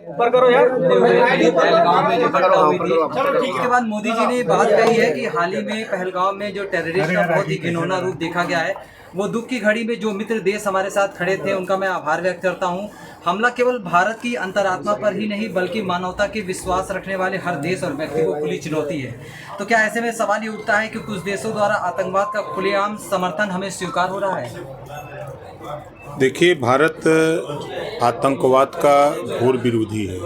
ऊपर करो यार। पहलगाम में जो घटना हुई थी, उसके बाद मोदी जी ने बात कही है कि हाल ही में पहलगाम में जो टेररिस्ट का बहुत ही घिनौना रूप देखा गया है, वो दुख की घड़ी में जो मित्र देश हमारे साथ खड़े थे उनका मैं आभार व्यक्त करता हूं। हमला केवल भारत की अंतरात्मा पर ही नहीं बल्कि मानवता के विश्वास रखने वाले हर देश और व्यक्ति को खुली चुनौती है। तो क्या ऐसे में सवाल ये उठता है कि कुछ देशों द्वारा आतंकवाद का खुलेआम समर्थन हमें स्वीकार हो रहा है? देखिए, भारत आतंकवाद का घोर विरोधी है।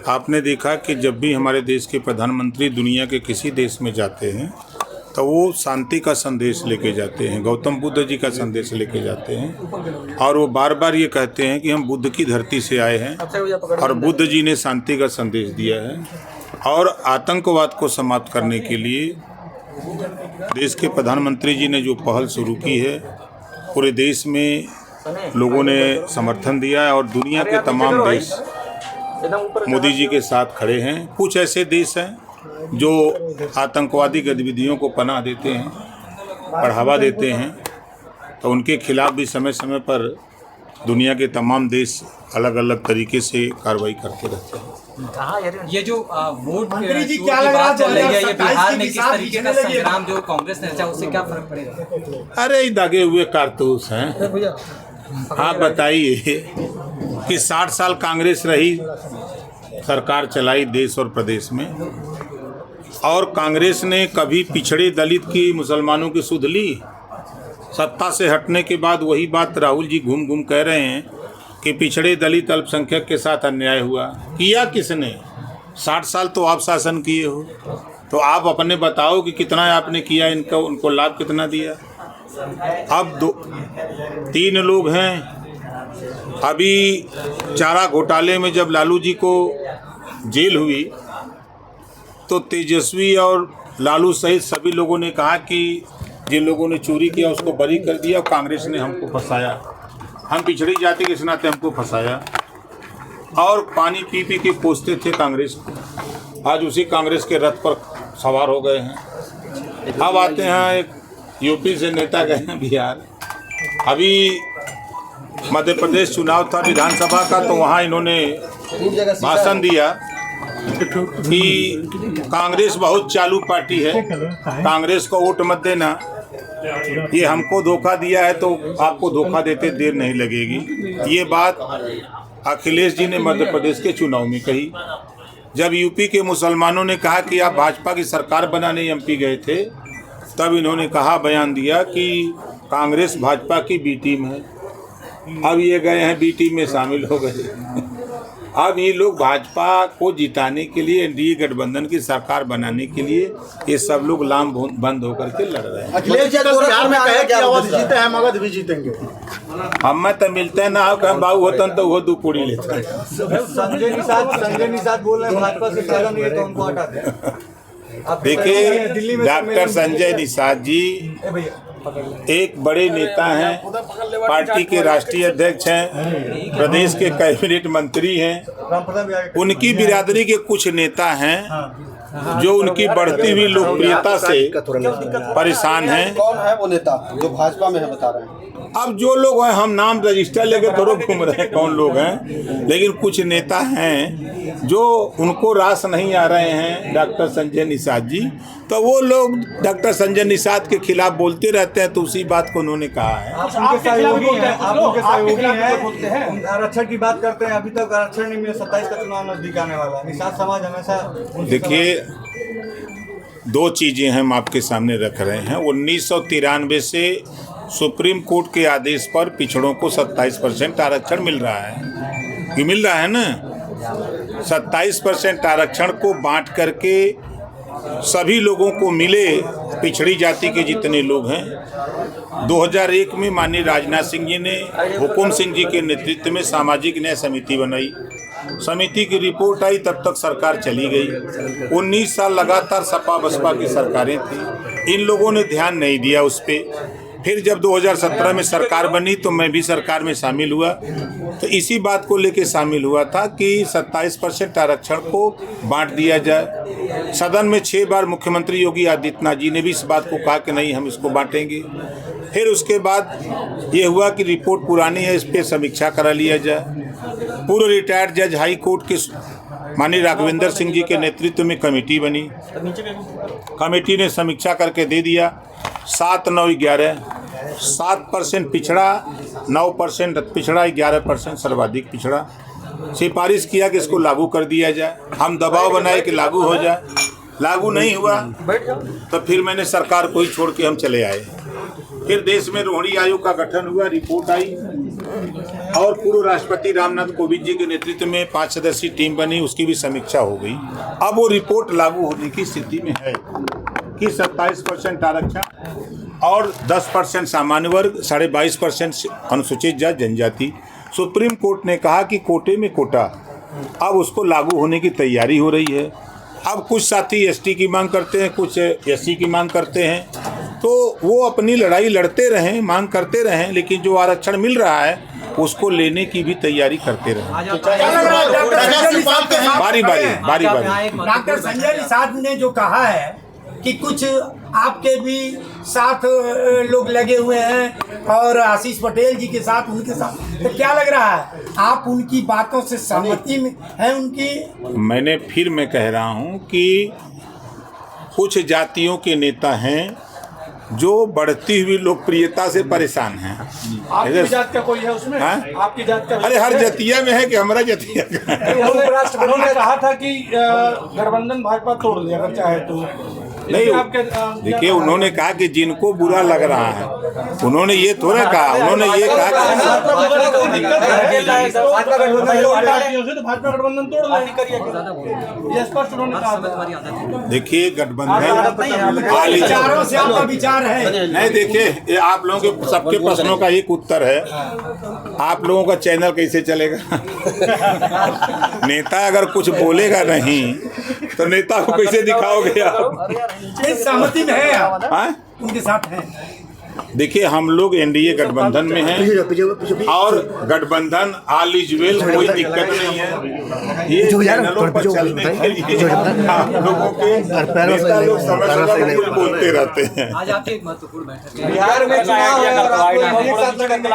आपने देखा कि जब भी हमारे देश के प्रधानमंत्री दुनिया के किसी देश में जाते हैं तो वो शांति का संदेश लेके जाते हैं, गौतम बुद्ध जी का संदेश लेके जाते हैं, और वो बार बार ये कहते हैं कि हम बुद्ध की धरती से आए हैं और बुद्ध जी ने शांति का संदेश दिया है। और आतंकवाद को समाप्त करने के लिए देश के प्रधानमंत्री जी ने जो पहल शुरू की है, पूरे देश में लोगों ने समर्थन दिया है और दुनिया के तमाम देश मोदी जी के साथ खड़े हैं। कुछ ऐसे देश हैं जो आतंकवादी गतिविधियों को पनाह देते हैं, बढ़ावा देते हैं, तो उनके खिलाफ भी समय समय पर दुनिया के तमाम देश अलग अलग तरीके से कार्रवाई करते रहते हैं। ये जो वोट की बात चल रही है, ये बिहार में किस तरीके का संग्राम जो कांग्रेस ने रचा, उससे क्या फर्क पड़ेगा? अरे दागे हुए कारतूस हैं। आप बताइए कि 60 साल कांग्रेस रही, सरकार चलाई देश और प्रदेश में, और कांग्रेस ने कभी पिछड़े दलित की, मुसलमानों की सुध ली? सत्ता से हटने के बाद वही बात राहुल जी घूम घूम कह रहे हैं कि पिछड़े दलित अल्पसंख्यक के साथ अन्याय हुआ। किया किसने? 60 साल तो आप शासन किए हो, तो आप अपने बताओ कि कितना आपने किया, इनको उनको लाभ कितना दिया। अब 3 लोग हैं। अभी चारा घोटाले में जब लालू जी को जेल हुई तो तेजस्वी और लालू सहित सभी लोगों ने कहा कि जिन लोगों ने चोरी किया उसको बरी कर दिया, और कांग्रेस ने हमको फंसाया, हम पिछड़ी जाति के नाते हमको फंसाया, और पानी पी पी के कोसते थे कांग्रेस को। आज उसी कांग्रेस के रथ पर सवार हो गए हैं। अब आते हैं, एक यूपी से नेता गए हैं बिहार। अभी मध्य प्रदेश चुनाव था विधानसभा का, तो वहाँ इन्होंने भाषण दिया कि कांग्रेस बहुत चालू पार्टी है, कांग्रेस को वोट मत देना, ये हमको धोखा दिया है तो आपको धोखा देते देर नहीं लगेगी। ये बात अखिलेश जी ने मध्य प्रदेश के चुनाव में कही। जब यूपी के मुसलमानों ने कहा कि आप भाजपा की सरकार बनाने एमपी गए थे, तब इन्होंने कहा, बयान दिया कि कांग्रेस भाजपा की बी टीम है। अब ये गए हैं बी टीम में शामिल हो गए। अब ये लोग भाजपा को जिताने के लिए, एनडीए गठबंधन की सरकार बनाने के लिए, ये सब लोग लाम बंद होकर के लड़ रहे हैं। अखिलेश जी बिहार में कहे कि अवध जीते हैं, मगध भी जीतेंगे। हमें तो मिलते ना हो, कहीं बाबू होतन तो वो 2 पूरी लेते। संजय निषाद बोल रहे हैं भाजपा से फायदा नहीं है तो उनको हटा दें। देखिए, डॉक्टर संजय निषाद जी एक बड़े नेता हैं, पार्टी के राष्ट्रीय अध्यक्ष हैं, प्रदेश के कैबिनेट मंत्री हैं। उनकी बिरादरी के कुछ नेता हैं जो उनकी बढ़ती हुई लोकप्रियता से परेशान हैं। कौन है वो नेता जो भाजपा में है, बता रहे हैं? अब जो लोग हैं, हम नाम रजिस्टर लेके थोड़ा घूम रहे हैं कौन लोग हैं, लेकिन कुछ नेता हैं जो उनको रास नहीं आ रहे हैं डॉक्टर संजय निषाद जी, तो वो लोग डॉक्टर संजय निषाद के खिलाफ बोलते रहते हैं। तो उसी बात को उन्होंने कहा है। आप उनके सहयोगी हैं, आप उनके सहयोगी हैं, आरक्षण की बात करते हैं। अभी तक आरक्षण नहीं मिला, 27 का चुनाव नजदीक आने वाला है। निषाद समाज हमेशा देखिए, 2 चीज़ें हम आपके सामने रख रहे हैं। 1993 से सुप्रीम कोर्ट के आदेश पर पिछड़ों को 27% आरक्षण मिल रहा है। ये मिल रहा है ना? 27% आरक्षण को बांट करके सभी लोगों को मिले, पिछड़ी जाति के जितने लोग हैं। 2001 में माननीय राजनाथ सिंह जी ने हुकुम सिंह जी के नेतृत्व में सामाजिक न्याय समिति बनाई। समिति की रिपोर्ट आई, तब तक सरकार चली गई। 19 साल लगातार सपा बसपा की सरकारें थी, इन लोगों ने ध्यान नहीं दिया उस पर। फिर जब 2017 में सरकार बनी तो मैं भी सरकार में शामिल हुआ, तो इसी बात को लेके शामिल हुआ था कि 27% आरक्षण को बांट दिया जाए। सदन में 6 बार मुख्यमंत्री योगी आदित्यनाथ जी ने भी इस बात को कहा कि नहीं, हम इसको बांटेंगे। फिर उसके बाद ये हुआ कि रिपोर्ट पुरानी है, इस पर समीक्षा करा लिया जाए। पूर्व रिटायर्ड जज हाई कोर्ट के माननीय राघवेंद्र सिंह जी के नेतृत्व में कमेटी बनी। कमेटी ने समीक्षा करके दे दिया 7, 9, 11 7% पिछड़ा, 9% पिछड़ा, 11% सर्वाधिक पिछड़ा। सिफारिश किया कि इसको लागू कर दिया जाए। हम दबाव बनाए कि लागू हो जाए, लागू नहीं हुआ तो फिर मैंने सरकार को ही छोड़ के हम चले आए। फिर देश में रोहिणी आयोग का गठन हुआ, रिपोर्ट आई और पूर्व राष्ट्रपति रामनाथ कोविंद जी के नेतृत्व में 5 सदस्यीय टीम बनी, उसकी भी समीक्षा हो गई। अब वो रिपोर्ट लागू होने की स्थिति में है कि 27% आरक्षण और 10% सामान्य वर्ग, 22.5% अनुसूचित जाति जनजाति। सुप्रीम कोर्ट ने कहा कि कोटे में कोटा, अब उसको लागू होने की तैयारी हो रही है। अब कुछ साथी एसटी की मांग करते हैं, कुछ एससी की मांग करते हैं, तो वो अपनी लड़ाई लड़ते रहें, मांग करते रहें, लेकिन जो आरक्षण मिल रहा है उसको लेने की भी तैयारी करते रहें। बारी बारी डॉक्टर संजय निषाद ने जो कहा है कि कुछ आपके भी साथ लोग लगे हुए हैं और आशीष पटेल जी के साथ, उनके साथ, तो क्या लग रहा है आप उनकी बातों से सहमति में हैं उनकी? मैं कह रहा हूं कि कुछ जातियों के नेता हैं जो बढ़ती हुई लोकप्रियता से परेशान हैं। आपकी जात का कोई है उसमें? आपकी जात का? अरे हर जतिया में है कि हमारा जतिया का? उन्होंने कहा था कि गठबंधन भाजपा तोड़ दे अगर चाहे तो। नहीं, देखिए उन्होंने कहा कि जिनको बुरा लग रहा है, उन्होंने ये थोड़ा कहा, उन्होंने ये कहा कि भाजपा गठबंधन तोड़ दे, ये स्पष्ट उन्होंने कहा। देखिए गठबंधन विचारों से आपका विचार है? नहीं, देखिए आप लोगों के सबके प्रश्नों का एक उत्तर है। आप लोगों का चैनल कैसे चलेगा? नेता अगर कुछ बोलेगा नहीं तो नेता को कैसे दिखाओगे आप? सहमति में है आप? उनके साथ हैं? देखिए हम लोग एनडीए गठबंधन में हैं और गठबंधन ऑल इज वेल, कोई दिक्कत नहीं है। ये चैनलों पर चलने के लिए आप लोगों के नेता लोग समय कुछ बोलते रहते हैं। आज आपकी एक महत्वपूर्ण बैठक है। बिहार में चुनाव है और आपको एक साथ लड़ेंगे।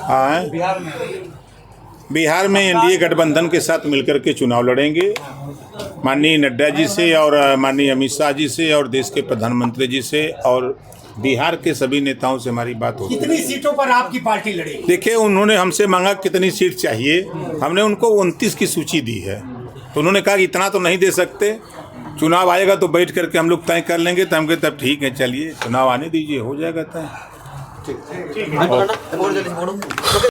हाँ, बिहार में एनडीए गठबंधन के साथ मिलकर के चुनाव लड़ेंगे। माननीय नड्डा जी से और माननीय अमित शाह जी से और देश के प्रधानमंत्री जी से और बिहार के सभी नेताओं से हमारी बात होगी। कितनी सीटों पर आपकी पार्टी लड़ेगी? देखिए उन्होंने हमसे मांगा कितनी सीट चाहिए, हमने उनको 29 की सूची दी है, तो उन्होंने कहा कि इतना तो नहीं दे सकते, चुनाव आएगा तो बैठ करके हम लोग तय कर लेंगे। तो हम कहते तब ठीक है, चलिए चुनाव आने दीजिए, हो जाएगा तय।